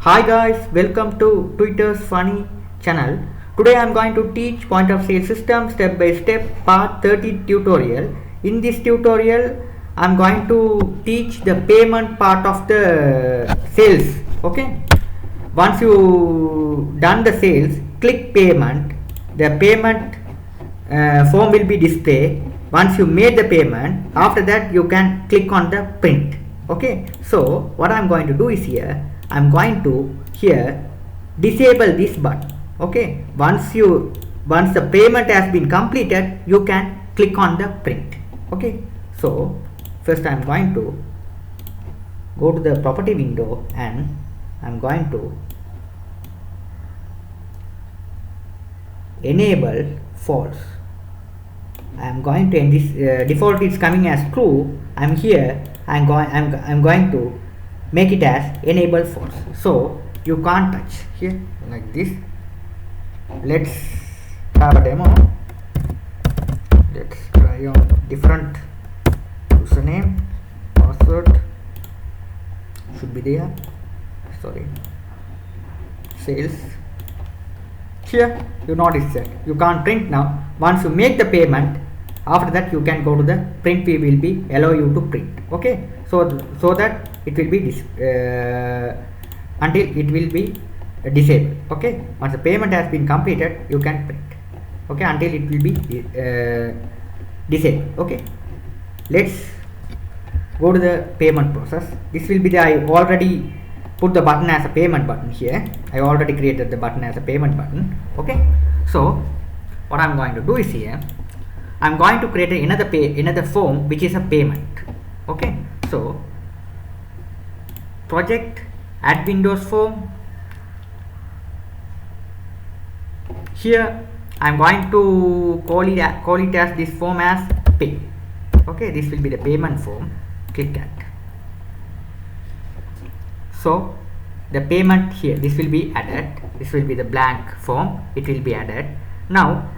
Hi guys, welcome to Twitter's funny channel. Today I am going to teach point of sale system step by step part 30 tutorial. In this tutorial I am going to teach the payment part of the sales. Okay. Once you done the sales, click payment. The payment form will be displayed. Once you made the payment, after that you can click on the print. Okay, so what I'm going to do is here I'm going to here disable this button. Okay, once the payment has been completed, you can click on the print. Okay, so first I'm going to go to the property window and I'm going to enable false. I am going to, in this default is coming as true. I'm here. I'm going to make it as enable false. So you can't touch here like this. Let's have a demo. Let's try on different username, password should be there. Sorry, sales. Here you notice that you can't print now. Once you make the payment, after that you can go to the print. We will be allow you to print. Okay, so that it will be until it will be disabled. Okay, once the payment has been completed, you can print. Okay, until it will be disabled. Okay, let's go to the payment process. This will be the I already put the button as a payment button here. I already created the button as a payment button. Okay, so what I'm going to do is here I'm going to create another form which is a payment. Okay, so project, add Windows form. Here I'm going to call it as this form as pay. Okay, this will be the payment form. Click that. So the payment here, this will be added. This will be the blank form. It will be added. Now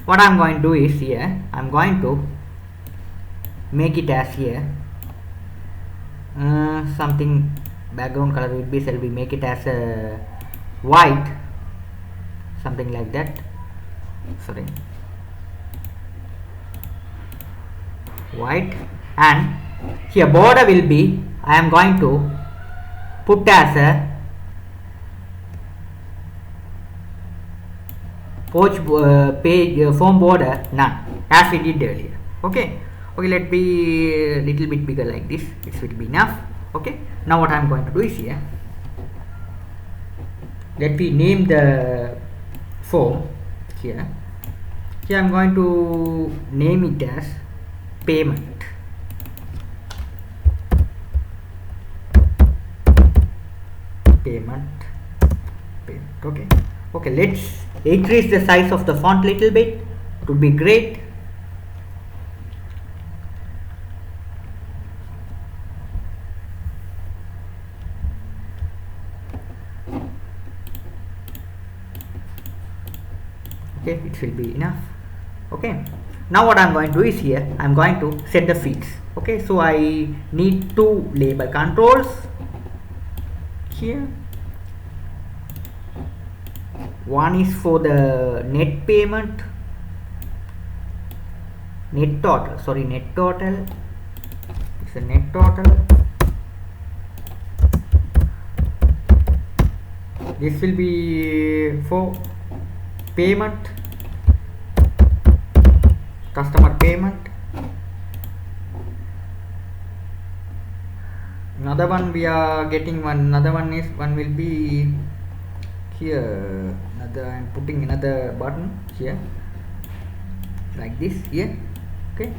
what I'm going to do is here I'm going to make it as here something background color will be, shall we make it as a white, something like that. Sorry, white, and here border will be, I am going to put as a page form border none, as we did earlier. Okay, let be a little bit bigger like this. It should be enough. Okay, now what I'm going to do is here, let me name the form here. Here I'm going to name it as payment. Okay, let's increase the size of the font little bit. It would be great. Okay, it will be enough. Okay, now what I'm going to do is here I'm going to set the fields. Okay, so I need two label controls here. One is for the net payment, net total. It's a net total. This will be for payment, customer payment. Another one we are getting another one will be here. I'm putting another button here like this here. Okay,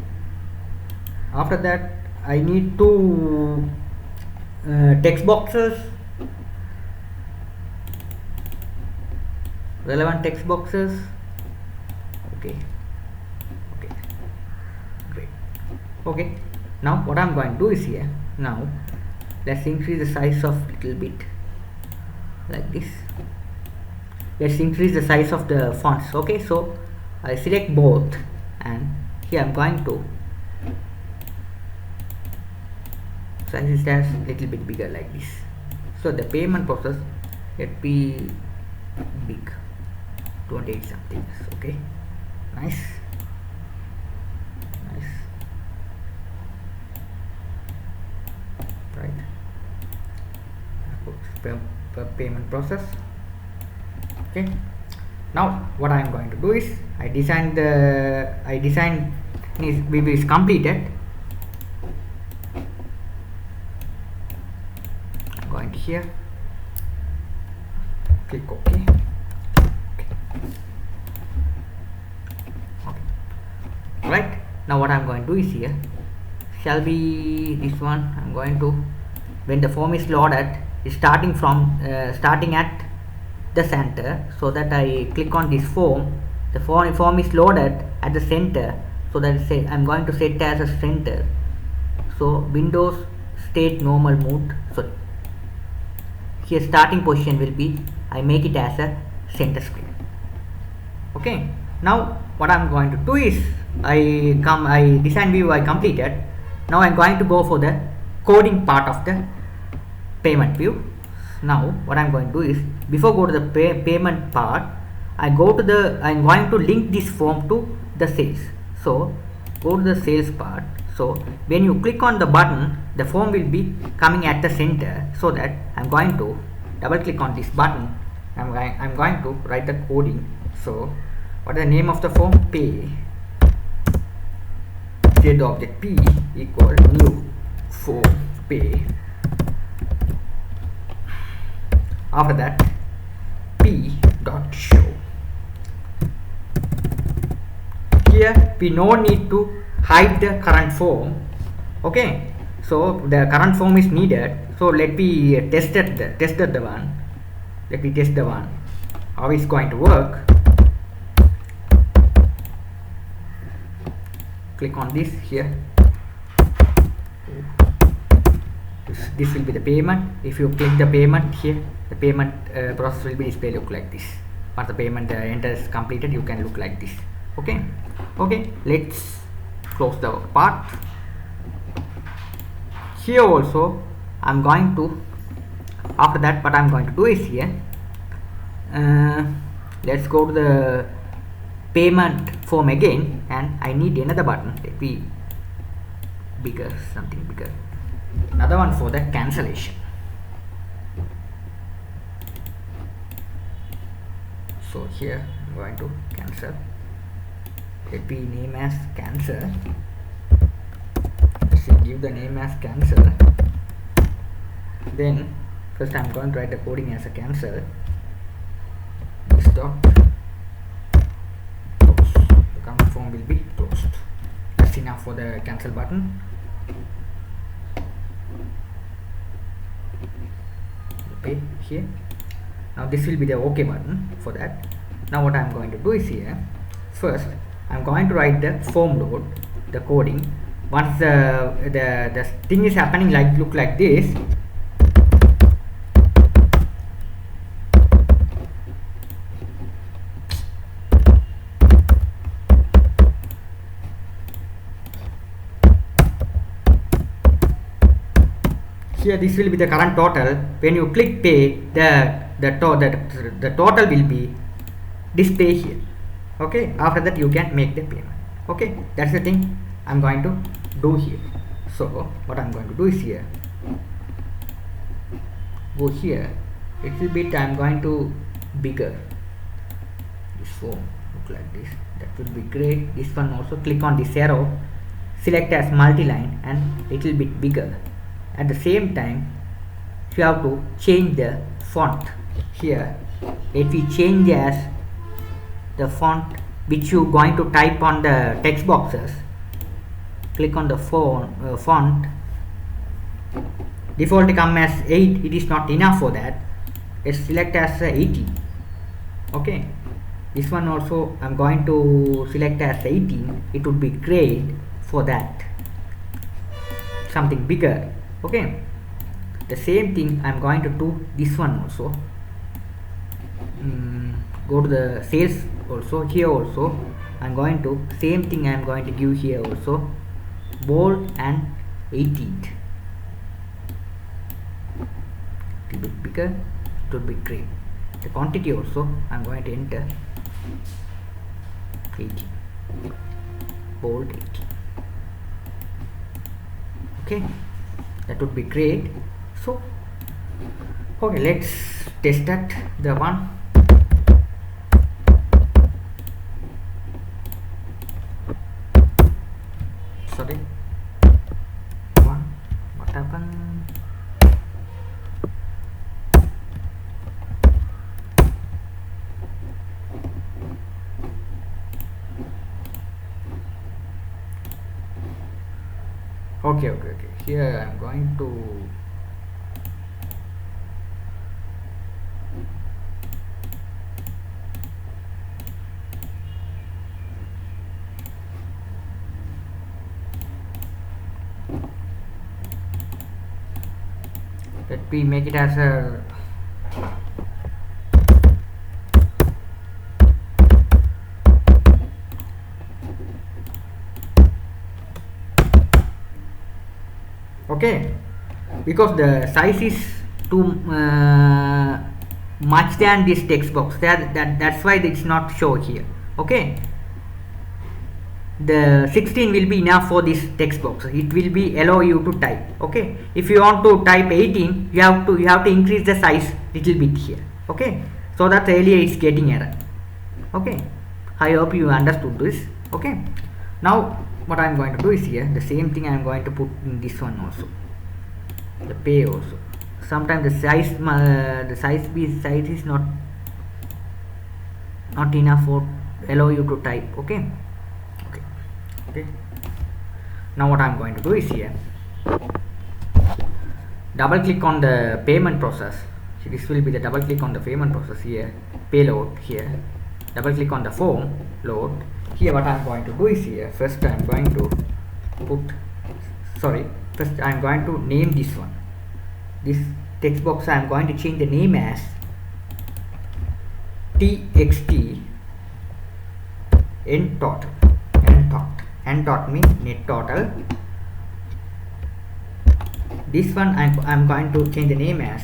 after that I need two text boxes, relevant text boxes. Okay, great. Okay, now what I'm going to do is here, now let's increase the size of little bit like this. Let's increase the size of the fonts. Okay, so I select both and here I'm going to size it as little bit bigger like this. So the payment process let be big 28 something. Okay, nice. Right, payment process. Okay, now what I am going to do is I design is completed. I'm going here, click OK. Right, now what I'm going to do is here shall be this one. I'm going to, when the form is loaded, is starting at the center, so that I click on this form. The form is loaded at the center, so that I'm going to set as a center. So Windows state normal mode. So here starting position will be, I make it as a center screen. Okay, now what I'm going to do is I design view I completed. Now I'm going to go for the coding part of the payment view. Now what I'm going to do is, before go to the payment part, I'm going to link this form to the sales. So go to the sales part. So when you click on the button, the form will be coming at the center, so that I'm going to double click on this button. I'm going to write the coding. So what is the name of the form? Pay. Set the object P equal new form pay. After that, P dot show. Here we no need to hide the current form. Okay, so the current form is needed. So let me test the one. Let me test the one. How it's going to work. Click on this here. This will be the payment. If you click the payment here, the payment process will be displayed look like this. Once the payment enter is completed, you can look like this. Okay, let's close the part. Here also I'm going to, after that what I'm going to do is here, let's go to the payment form again, and I need another button. Let me bigger, something bigger, another one for the cancellation. So here I'm going to cancel. Let me name as cancel. Let's give the name as cancel. Then first I'm going to write the coding as a cancel. This dot close. The current form will be closed. That's enough for the cancel button. Okay, here. Now this will be the OK button for that. Now what I'm going to do is here, first I'm going to write the form load, the coding. Once the thing is happening look like this, here this will be the current total. When you click pay, the total will be display here. Okay, after that you can make the payment. Okay, that's the thing I'm going to do here. So what I'm going to do is here, go here, little bit I'm going to bigger this form, look like this. That will be great. This one also, click on this arrow, select as multi-line and little bit bigger. At the same time you have to change the font here. If we change as the font which you going to type on the text boxes, click on the font. Default come as 8, it is not enough for that. Let's select as 18. Okay, this one also I'm going to select as 18. It would be great for that, something bigger. Okay, the same thing I'm going to do this one also. Go to the sales also. Here also I'm going to same thing I'm going to give here also, bold and 18th, a bit bigger. it would be great. The quantity also I'm going to enter 80, bold 80. Okay, that would be great. So okay, let's test that the one. Sorry, one, what happened? Okay, here I'm going to let me make it as a okay, because the size is too much than this text box, that's why it's not show here. Okay, the 16 will be enough for this text box. It will be allow you to type. Okay, if you want to type 18, you have to increase the size little bit here. Okay, so that earlier it's getting error. Okay, I hope you understood this. Okay, now what I'm going to do is here the same thing I'm going to put in this one also, the pay also. Sometimes the size is not enough for allow you to type. Okay, now what I'm going to do is here double click on the payment process. So this will be the double click on the payment process here, payload here, double click on the form load. Here what I'm going to do is here first I'm going to name this one, this text box. I'm going to change the name as txt end total. End total means net total. This one I'm going to change the name as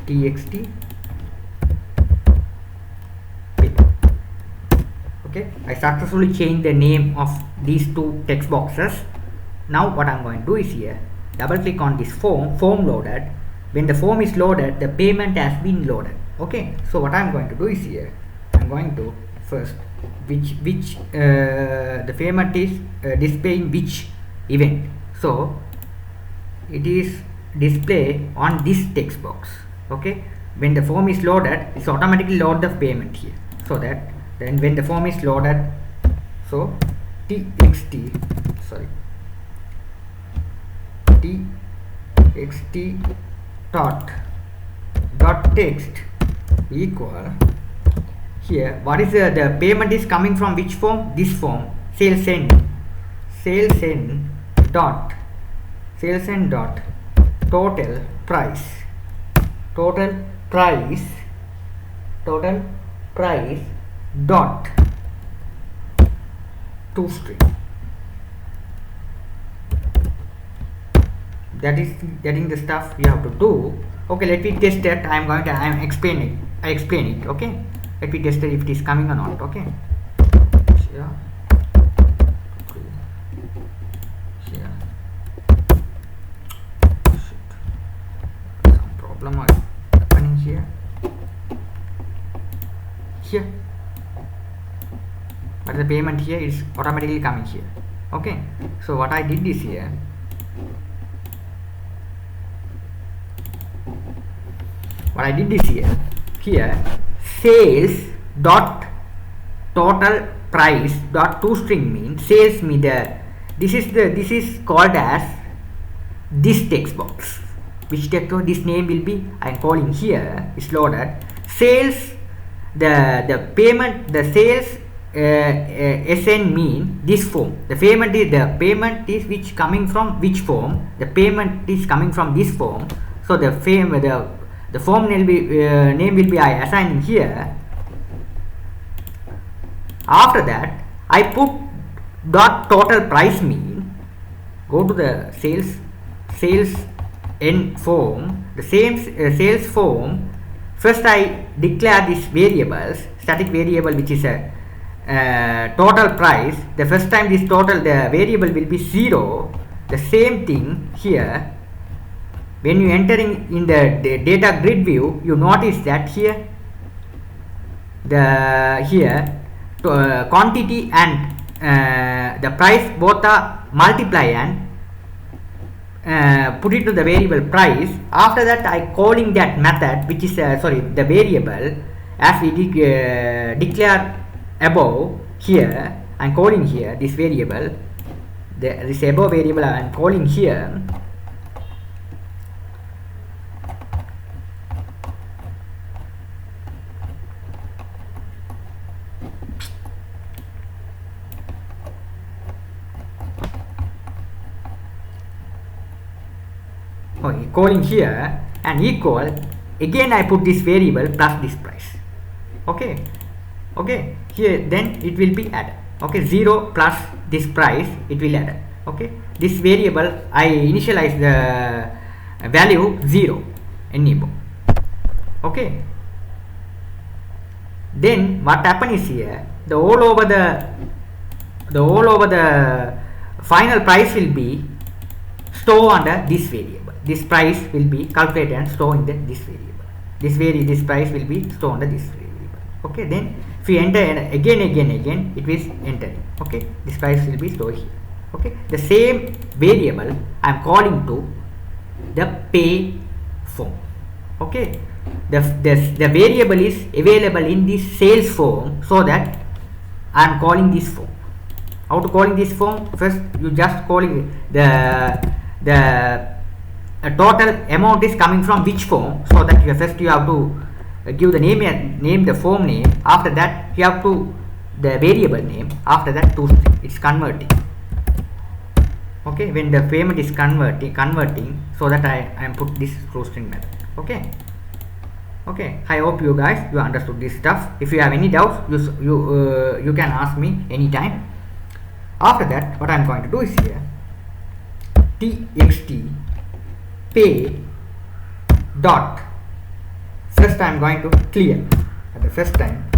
txt pay. Okay, I successfully changed the name of these two text boxes. Now what I'm going to do is here double click on this form loaded. When the form is loaded, the payment has been loaded. Okay, so what I'm going to do is here I'm going to first which the payment is displaying which event, so it is display on this text box. Okay, when the form is loaded, it's automatically load the payment here, so that then when the form is loaded, so txt dot text equal here what is the payment is coming from which form, this form, sales end dot total price dot toString. That is getting the stuff you have to do. Okay, let me test that. I explain it. Okay, let me test it if it is coming or not. Okay, here some problem happening here, but the payment here is automatically coming here. Okay, so what I did is here here sales dot total price dot toString means sales me this is called as this text box, which text box this name will be I'm calling here is loaded. Sales the payment, the sales SN mean this form. The payment is which coming from which form. The payment is coming from this form. So the form name will be I assigning here. After that I put dot total price mean, go to the sales end form, the same sales form. First I declare this variables, static variable which is a total price. The first time this total, the variable will be 0. The same thing here, when you entering in the data grid view, you notice that here quantity and the price both are multiply and put it to the variable price. After that I calling that method which is the variable as we declare above. Here I am calling here this variable, this above variable I am calling here. Calling here and equal, again I put this variable plus this price. Okay, here then it will be added. 0 plus this price, it will add. This variable I initialize the value 0 enable. Then what happen is here, the all over the final price will be stored under this variable. This price will be calculated and stored in this variable. This price will be stored under this variable. Then if we enter again, it is entering. This price will be stored here. The same variable I am calling to the pay form. The variable is available in this sales form, so that I am calling this form. How to calling this form? First you just calling the total amount is coming from which form, so that you first you have to give the name the form name. After that you have to the variable name. After that to it's converting. When the payment is converting, so that I am put this toString method. I hope you guys you understood this stuff. If you have any doubts, you can ask me anytime. After that, what I am going to do is here txt pay dot, first I am going to clear at the first time.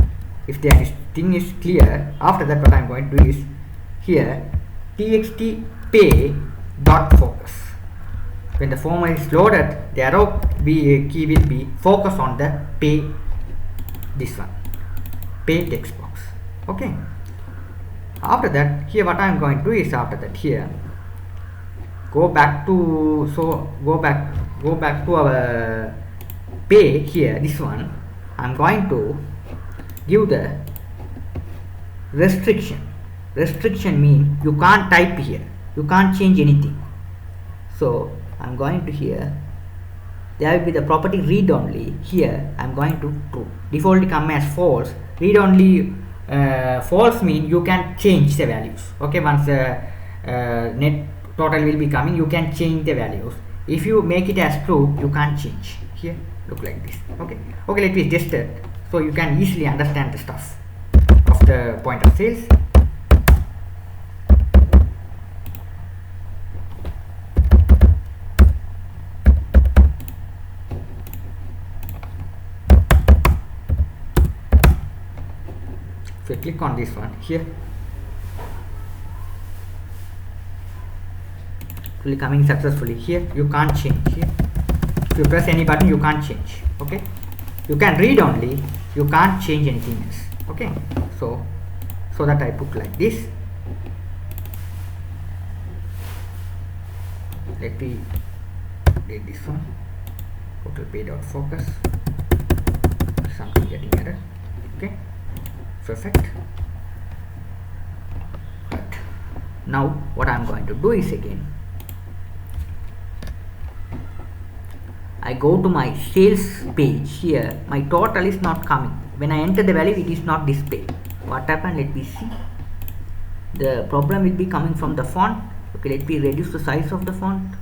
If the thing is clear, after that what I am going to do is here txt pay dot focus. When the form is loaded, the arrow key will be focus on the pay, this one, pay text box. After that, here what I am going to do is, after that here go back to our pay. Here this one I am going to give the restriction. Restriction mean you can't type here, you can't change anything. So I am going to here, there will be the property read only. Here I am going to true. Default come as false. Read only false mean you can change the values. Once net total will be coming, you can change the values. If you make it as true, you can't change. Here look like this. Let me test it so you can easily understand the stuff of the point of sales. If you click on this one here, it will coming successfully. Here you can't change. Here if you press any button, you can't change. You can read only, you can't change anything else. So that I put like this. Let me delete this one. Total pay dot focus, something getting error. Perfect. But now what I am going to do is, again I go to my sales page. Here my total is not coming. When I enter the value, it is not displayed. What happened? Let me see. The problem will be coming from the font. Let me reduce the size of the font.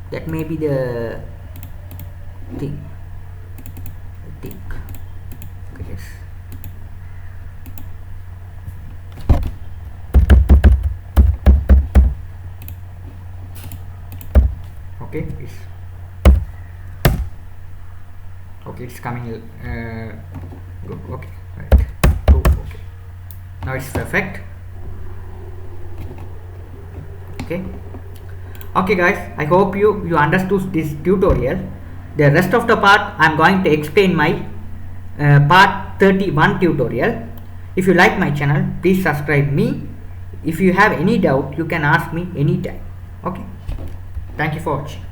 That may be the thing, I think. Okay, it's coming good. Okay, right. Okay, now it's perfect. Okay guys, I hope you understood this tutorial. The rest of the part I'm going to explain my part 31 tutorial. If you like my channel, please subscribe me. If you have any doubt, you can ask me anytime. Okay, thank you for watching.